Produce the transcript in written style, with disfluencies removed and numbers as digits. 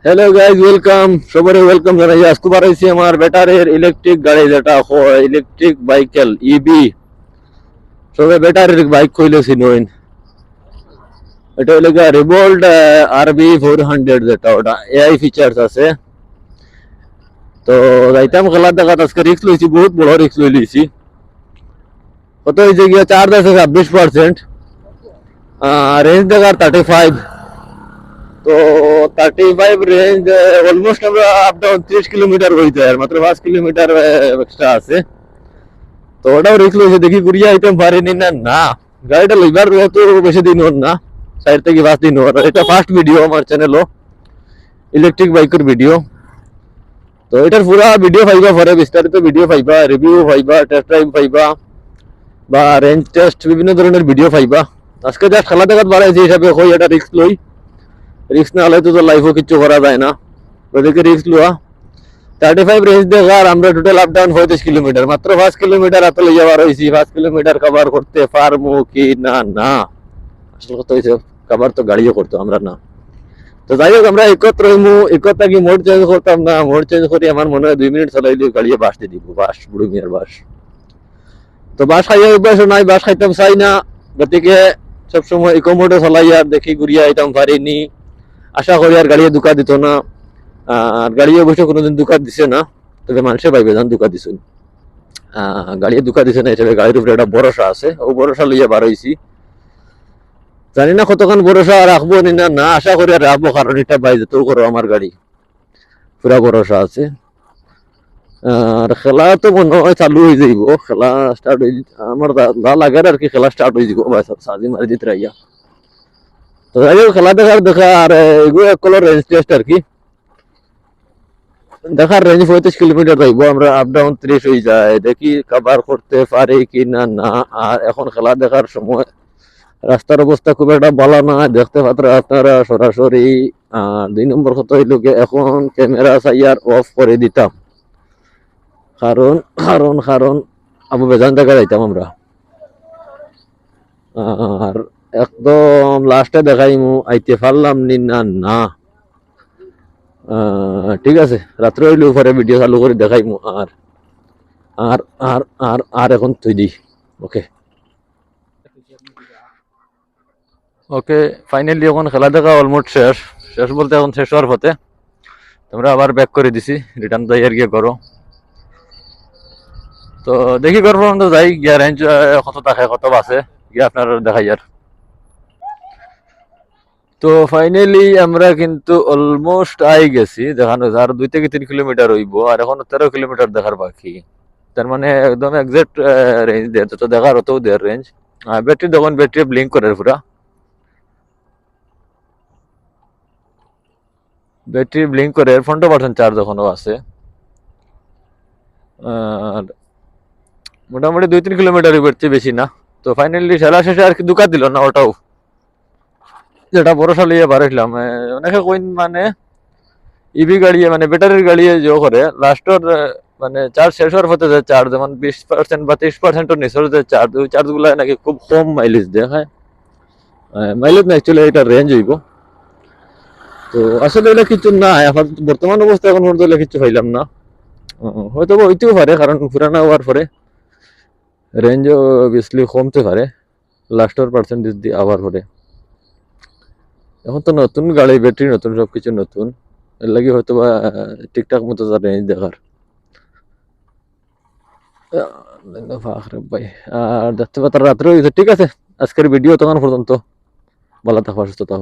Hello guys, welcome. সবারে welcome জানাই। আজকে বাড়াইছি আমার ব্যাটারির ইলেকট্রিক গাড়ি, যেটা হয় ইলেকট্রিক বাইকেল ইবি। সবাই ব্যাটারির বাইক কইলেছি নইন, এটা হইলে রিভোল্ট RB 400, যেটা ওটা এআই ফিচার্স আছে। তো যাইতাম খেলার দেখাত, আজকে রিক্স লইছি, বহুত বড় রিক্স লই লইছি। কত হয়েছে গিয়া, চার্জ আছে 26%, রেঞ্জ দেখার 35। তো 35 রেঞ্জ, অলমোস্ট আমরা আপ ডাউন 30 কিলোমিটার হইতে আর মাত্র 5 কিলোমিটার এক্সট্রা আছে। তো ওটাও রিস্ক লইছে, দেখি ঘুরিয়ে আইতাম পারিনি না না। গাড়িটা লইবার তো বেশি দিন হল না, 4 থেকে 5 দিন হল। এটা ফার্স্ট ভিডিও আমার চ্যানেলও, ইলেকট্রিক বাইকের ভিডিও। তো এটার পুরা ভিডিও পাইবা, পরে বিস্তারিত ভিডিও পাইবা, রিভিউ পাইবা, টেস্ট ড্রাইভ পাইবা, বা রেঞ্জ টেস্ট, বিভিন্ন ধরনের ভিডিও পাইবা। আজকে জাস্ট খেলা দেখাত বাড়াইছে হিসাবে কই, এটা রিস্ক লই। রিস্ক না হলে তো লাইফও কিছু করা যায় না, ওদেরকে রিস্ক লওয়া। 35 রেঞ্জ দেখার আমরা টোটাল আপ ডাউন 35 কিলোমিটার, মাত্র 5 কিলোমিটার হাতে লইয়া বার হয়েছি। 5 কিলোমিটার কভার করতে পারবো কি না না, আসল কথা হয়েছে কভার তো গাড়িও করতো, আমরা না। তো যাই হোক, আমরা একত্র হইমু, একতা কি মোড চেঞ্জ করতাম না। মোড চেঞ্জ করি আমার মনে হয় 2 মিনিট চালাইলে গাড়িয়ে বাস দিয়ে দিব, বাস বুড়ো মিয়ার বাস। তো বাস খাইয়া অভ্যাস নাই, বাস খাইতাম চাই না, গতিকে সবসময় ইকো মোডে চালাই আর দেখি ঘুরিয়া আইতাম পারিনি। আশা করি আর গাড়িয়ে দুকা দিত না। আর গাড়ি অবশ্য কোনোদিন দুকা দিছে না, তবে মানুষে পাইবে যান দুকা দিছেন। গাড়ি দুকা দিছে না হিসেবে গাড়ির উপরে একটা ভরসা আছে, ও ভরসা লইয়া বার হইছি। জানি না কতক্ষণ ভরসা রাখবো না না, আশা করি আর রাখবো, কারণ এটা বাই যেতেও করো আমার গাড়ি, পুরা ভরসা আছে। আর খেলা তো মনে হয় চালু হয়ে যাইব, খেলা স্টার্ট হয়ে আমার যা লাগে আর কি, খেলা স্টার্ট হয়ে যাব সাজি মারি দিতে রাইয়া। তো যাই হোক, খেলা দেখার দেখা আর এগুলো এক কলর রেঞ্জ টেস্ট আর কি। দেখার রেঞ্জ 35 কিলোমিটার যাইব, আমরা আপ ডাউন 30 হয়ে যায়, দেখি কভার করতে পারি কি না না। আর এখন খেলা দেখার সময়, রাস্তার অবস্থা খুব একটা ভালো না, দেখতে পাত্র আপনারা সরাসরি। 2 নম্বর কথা হইল এখন ক্যামেরা সাইয়ার অফ করে দিতাম, কারণ কারণ কারণ আবু বেজান দেখা যাইতাম আমরা। আর একদম লাস্টে দেখাইমু আইতে পারলাম নি না না। ঠিক আছে, রাত্রে হইলে পরে ভিডিও চালু করে দেখাইমু। আর আর আর আর আর এখন তুই দি। ওকে ওকে, ফাইনালি এখন খেলা দেখা অলমোস্ট শেষ। শেষ বলতে এখন শেষ হওয়ার পথে। তোমরা আবার ব্যাক করে দিছি, রিটার্ন যাই আর গিয়ে করো। তো দেখি করবো তো যাই গিয়া, রেঞ্জ কত থাকে কত বাসে গিয়ে আপনার দেখাই আর। তো ফাইনালি আমরা কিন্তু অলমোস্ট আই গেছি, দেখানো আর 2 থেকে 3 কিলোমিটার হইব, আর এখন 13 কিলোমিটার দেখার বাকি। তার মানে একদম এক্সাক্ট রেঞ্জ দেয়, তো দেখার অত দেয় রেঞ্জ। ব্যাটারি দেখুন, ব্যাটারি ব্লিঙ্ক করে পুরা, ব্যাটারি ব্লিঙ্ক করে। 50% চার্জ এখনো আছে। আর মোটামুটি 2-3 কিলোমিটার বেরছে, বেশি না। তো ফাইনালি খেলা শেষে আর কি দুকা দিল না ওটাও, যেটা ভরসা লিয়ে বাড়াইছিলাম। অনেকে কইন মানে ইভি গাড়ি মানে ব্যাটারির গাড়ি যে করে লাস্টর, মানে চার্জ শেষ হওয়ার পথে যে চার্জ যেমন 20% বা 30%-এর নিচের যে চার্জ, ওই চার্জ গুলা নাকি খুব কম মাইলেজ দেখায়। মাইলেজ না, অ্যাকচুয়ালি এটা রেঞ্জ হইব। তো আসলে এটা কিছু না, এখন বর্তমান অবস্থা এখন পর্যন্ত কিছু পাইলাম না। হয়তো হইতেও পারে, কারণ পুরানা হওয়ার পরে রেঞ্জও অবভিয়াসলি কমতে পারে লাস্টের পার্সেন্টেজ দিয়ে আবার পরে। এখন তো নতুন গাড়ি, ব্যাটারি নতুন, সবকিছু নতুন, এর লাগে হয়তো বা ঠিকঠাক মতো তার রেঞ্জ দেখার। ভাই, আর দেখতে পাতার রাত্রে হয়েছে। ঠিক আছে, আজকের ভিডিও তখন পর্যন্ত, ভালো থাকো, সুস্থ থাকো।